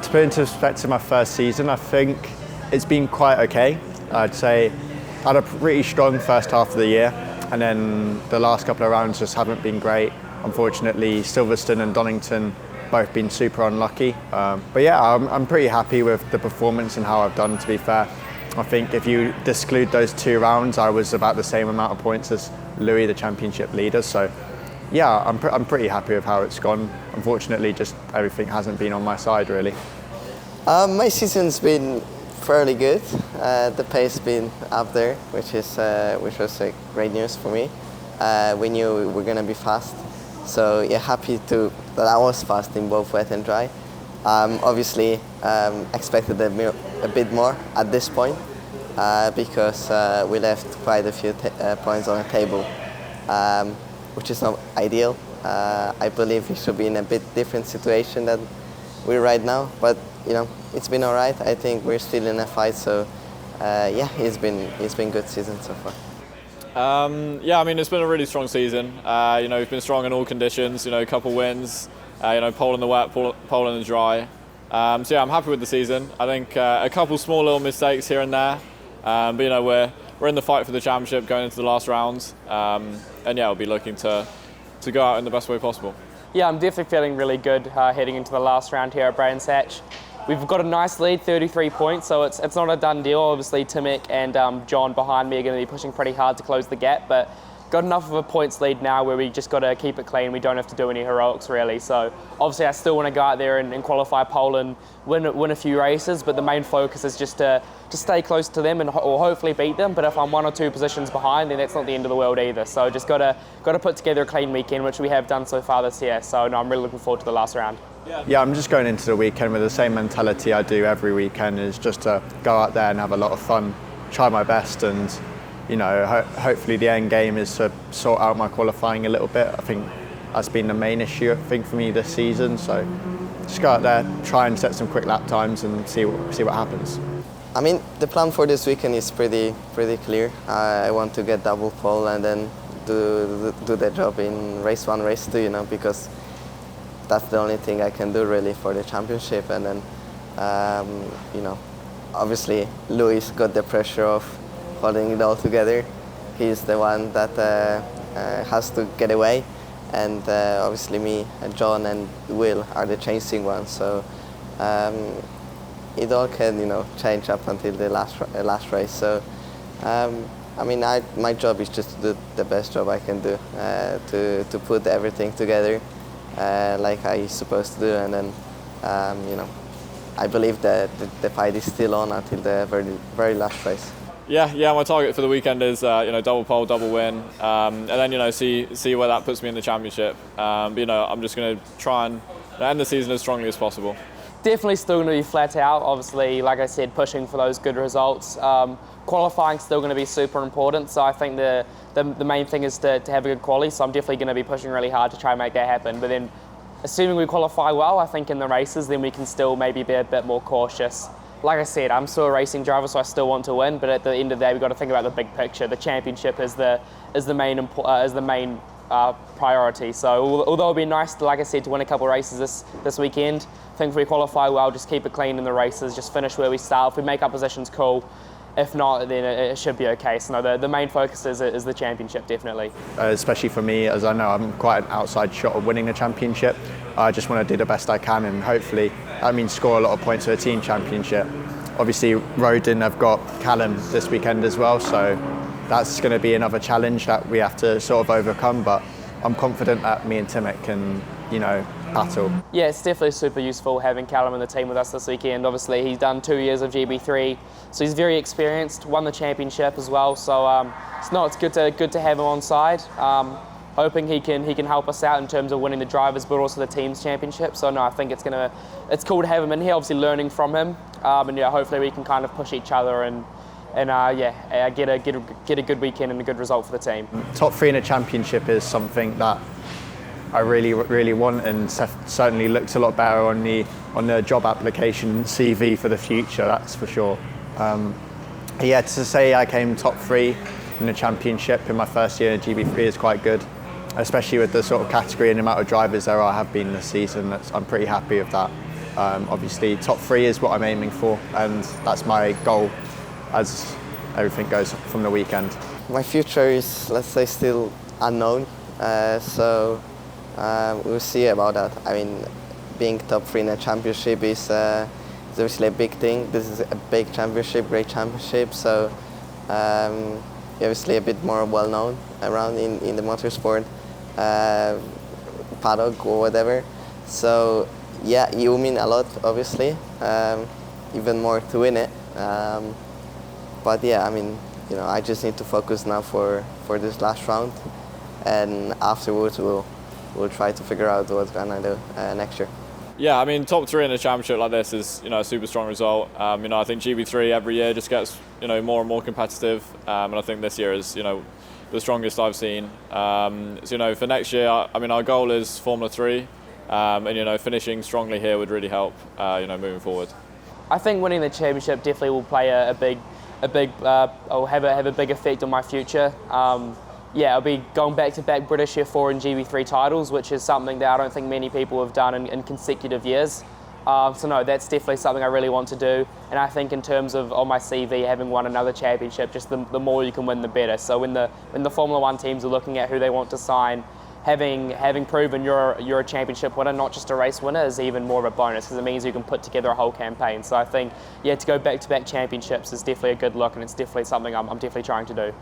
To put into perspective my first season, I think it's been quite okay. I'd say I had a pretty strong first half of the year, and then the last couple of rounds just haven't been great. Unfortunately, Silverstone and Donington both been super unlucky. But yeah, I'm pretty happy with the performance and how I've done, to be fair. I think if you exclude those 2 rounds, I was about the same amount of points as Louis, the championship leader. So yeah, I'm pretty happy with how it's gone. Unfortunately, just everything hasn't been on my side, really. My season's been fairly good. The pace has been up there, which was great news for me. We knew we were going to be fast. So yeah, happy that I was fast in both wet and dry. Obviously, expected a bit more at this point because we left quite a few points on the table, which is not ideal. I believe we should be in a bit different situation than we're right now, but you know, it's been all right. I think we're still in a fight, so yeah, it's been good season so far. Yeah, I mean, it's been a really strong season. You know, we've been strong in all conditions. You know, a couple wins. You know, pole in the wet, pole in the dry. So yeah, I'm happy with the season. I think a couple small little mistakes here and there, but you know, we're in the fight for the championship going into the last rounds, and yeah, we'll be looking to go out in the best way possible. Yeah, I'm definitely feeling really good heading into the last round here at Brands Hatch. We've got a nice lead, 33 points, so it's not a done deal. Obviously, Tymek and John behind me are going to be pushing pretty hard to close the gap, but got enough of a points lead now where we just got to keep it clean. We don't have to do any heroics, really. So obviously, I still want to go out there and qualify pole and win a few races, but the main focus is just to stay close to them or hopefully beat them. But if I'm 1 or 2 positions behind, then that's not the end of the world either. So just got to put together a clean weekend, which we have done so far this year. So no, I'm really looking forward to the last round. Yeah, I'm just going into the weekend with the same mentality I do every weekend, is just to go out there and have a lot of fun, try my best, and you know, hopefully the end game is to sort out my qualifying a little bit. I think that's been the main issue, for me this season. So just go out there, try and set some quick lap times and see what happens. I mean, the plan for this weekend is pretty clear. I want to get double pole and then do the job in race 1, race 2, you know, because that's the only thing I can do really for the championship. And then, you know, obviously Louis got the pressure of holding it all together. He's the one that has to get away, and obviously me, and John and Will are the chasing ones. So it all can, you know, change up until the last race. So I mean, my job is just to do the best job I can do, to put everything together like I'm supposed to do, and then you know, I believe that the fight is still on until the very last race. Yeah. My target for the weekend is you know, double pole, double win, and then you know, see where that puts me in the championship. But you know, I'm just going to try and end the season as strongly as possible. Definitely still going to be flat out. Obviously, like I said, pushing for those good results. Qualifying still going to be super important. So I think the main thing is to have a good quali. So I'm definitely going to be pushing really hard to try and make that happen. But then, assuming we qualify well, I think in the races, then we can still maybe be a bit more cautious. Like I said, I'm still a racing driver, so I still want to win. But at the end of the day, we've got to think about the big picture. The championship is the main priority. So although it'll be nice, like I said, to win a couple of races this weekend, I think if we qualify well, just keep it clean in the races, just finish where we start. If we make our positions, cool. If not, then it should be okay. So no, the main focus is the championship, definitely. Especially for me, as I know I'm quite an outside shot of winning the championship. I just want to do the best I can, and hopefully that means score a lot of points for the team championship. Obviously, Rodin have got Callum this weekend as well, so that's going to be another challenge that we have to sort of overcome. But I'm confident that me and Tymek can, you know, battle. Yeah, it's definitely super useful having Callum in the team with us this weekend. Obviously, he's done 2 years of GB3, so he's very experienced. Won the championship as well, so it's good to have him on side. Hoping he can help us out in terms of winning the drivers, but also the team's championship. So no, I think it's cool to have him in here. Obviously, learning from him, and yeah, hopefully we can kind of push each other and get a good weekend and a good result for the team. Top 3 in a championship is something that I really want, and certainly looks a lot better on the job application CV for the future. That's for sure. Yeah, to say I came top 3 in the championship in my first year in GB3 is quite good, especially with the sort of category and the amount of drivers there have been this season. I'm pretty happy with that. Obviously, top 3 is what I'm aiming for, and that's my goal as everything goes from the weekend. My future is, let's say, still unknown, so we'll see about that. I mean, being top 3 in a championship is obviously a big thing. This is a big championship, great championship, so obviously a bit more well known around in the motorsport paddock or whatever. So yeah, you mean a lot, obviously, even more to win it. But yeah, I mean, I just need to focus now for this last round, and afterwards we'll try to figure out what we're gonna do next year. Yeah, I mean, top 3 in a championship like this is, a super strong result. I think GB3 every year just gets, more and more competitive, and I think this year is, the strongest I've seen. So, for next year, I mean, our goal is Formula 3, and finishing strongly here would really help, moving forward. I think winning the championship definitely will play or have a big effect on my future. I'll be going back-to-back British Year 4 and GB3 titles, which is something that I don't think many people have done in consecutive years. So no, that's definitely something I really want to do. And I think in terms of on my CV, having won another championship, just the more you can win, the better. So when the Formula 1 teams are looking at who they want to sign, having proven you're a championship winner, not just a race winner, is even more of a bonus, because it means you can put together a whole campaign. So I think, to go back-to-back championships is definitely a good look, and it's definitely something I'm definitely trying to do.